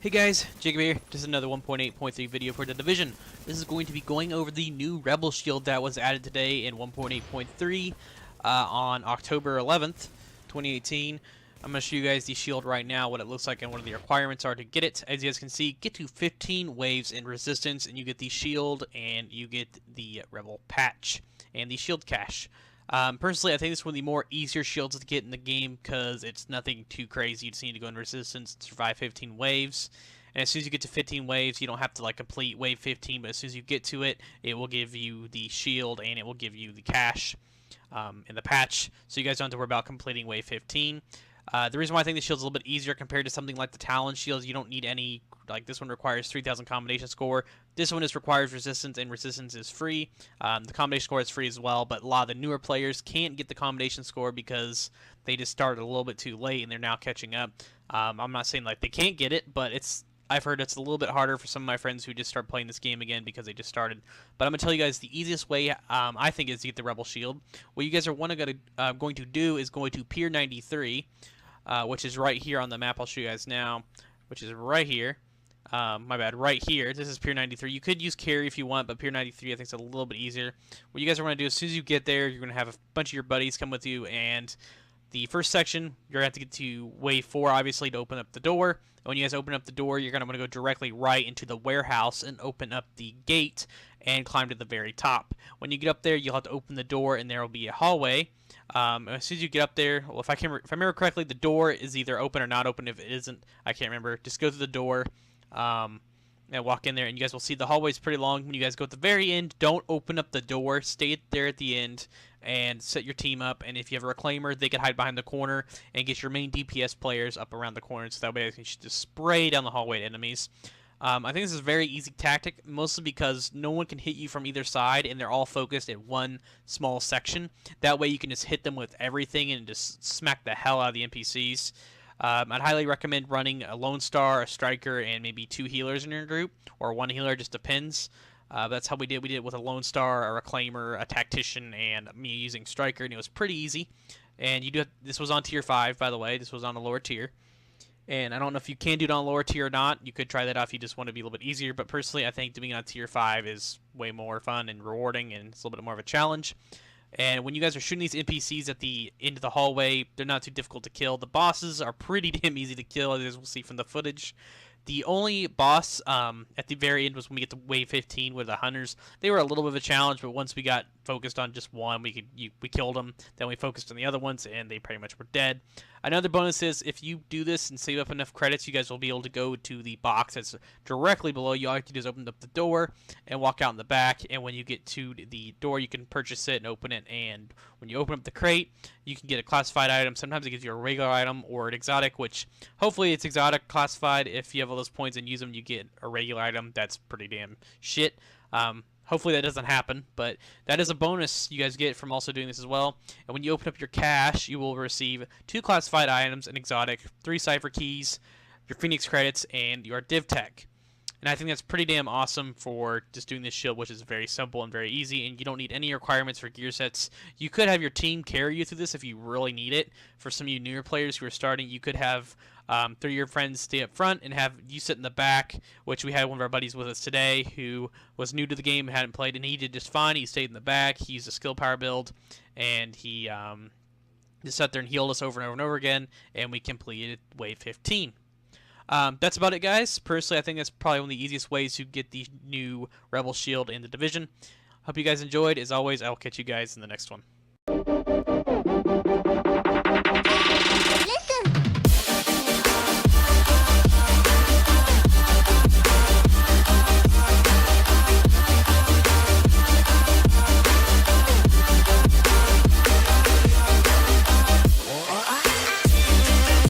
Hey guys, Jacob here. Just another 1.8.3 video for the Division. This is going to be going over the new Rebel Shield that was added today in 1.8.3 on October 11th, 2018. I'm going to show you guys the shield right now, what it looks like, and what the requirements are to get it. As you guys can see, get to 15 waves in resistance, and you get the shield, and you get the Rebel patch, and the shield cache. Personally, I think this is one of the more easier shields to get in the game because it's nothing too crazy. You just need to go in resistance to survive 15 waves. And as soon as you get to 15 waves, you don't have to like complete wave 15, but as soon as you get to it, it will give you the shield and it will give you the cache in the patch. So you guys don't have to worry about completing wave 15. The reason why I think the shield's a little bit easier compared to something like the Talon shields, you don't need any, like this one requires 3,000 combination score. This one requires resistance, and resistance is free. The combination score is free as well, but a lot of the newer players can't get the combination score because they just started a little bit too late and they're now catching up. I'm not saying like they can't get it, but I've heard it's a little bit harder for some of my friends who just start playing this game again because they just started. But I'm going to tell you guys the easiest way I think is to get the Rebel Shield. What you guys are going to do is going to Pier 93, which is right here on the map. I'll show you guys now, which is right here. My bad, right here. This is Pier 93. You could use carry if you want, but Pier 93 I think is a little bit easier. What you guys are going to do as soon as you get there, you're going to have a bunch of your buddies come with you, and the first section, you're going to have to get to wave 4, obviously, to open up the door. And when you guys open up the door, you're going to want to go directly right into the warehouse and open up the gate and climb to the very top. When you get up there, you'll have to open the door, and there will be a hallway. As soon as you get up there, well, if I remember correctly, the door is either open or not open. If it isn't, I can't remember. Just go through the door. And walk in there, and you guys will see the hallway is pretty long. When you guys go at the very end, don't open up the door. Stay there at the end and set your team up. And if you have a reclaimer, they can hide behind the corner and get your main DPS players up around the corner, so that way they can just spray down the hallway at enemies. I think this is a very easy tactic, mostly because no one can hit you from either side, and they're all focused at one small section. That way you can just hit them with everything and just smack the hell out of the NPCs. I'd highly recommend running a Lone Star, a Striker, and maybe 2 healers in your group, or 1 healer, just depends. That's how we did. We did it with a Lone Star, a Reclaimer, a Tactician, and me using Striker, and it was pretty easy. And this was on Tier 5, by the way. This was on a lower tier. And I don't know if you can do it on a lower tier or not. You could try that out if you just want to be a little bit easier. But personally, I think doing it on Tier 5 is way more fun and rewarding, and it's a little bit more of a challenge. And when you guys are shooting these NPCs at the end of the hallway, they're not too difficult to kill. The bosses are pretty damn easy to kill, as we'll see from the footage. The only boss at the very end was when we get to wave 15 with the hunters. They were a little bit of a challenge, but once we got focused on just one, we killed them. Then we focused on the other ones, and they pretty much were dead. Another bonus is if you do this and save up enough credits, you guys will be able to go to the box that's directly below you. All you have to do is open up the door and walk out in the back, and when you get to the door, you can purchase it and open it. And when you open up the crate, you can get a classified item. Sometimes it gives you a regular item or an exotic, which hopefully it's exotic classified. If you have all those points and use them, you get a regular item. That's pretty damn shit. Hopefully that doesn't happen, but that is a bonus you guys get from also doing this as well. And when you open up your cache, you will receive 2 classified items, an exotic, 3 cipher keys, your Phoenix credits, and your div tech. And I think that's pretty damn awesome for just doing this shield, which is very simple and very easy, and you don't need any requirements for gear sets. You could have your team carry you through this if you really need it. For some of you newer players who are starting, you could have 3 of your friends stay up front and have you sit in the back, which we had one of our buddies with us today who was new to the game and hadn't played, and he did just fine. He stayed in the back. He used a skill power build, and he just sat there and healed us over and over and over again, and we completed wave 15. That's about it, guys. Personally, I think that's probably one of the easiest ways to get the new Rebel Shield in the Division. Hope you guys enjoyed. As always, I will catch you guys in the next one.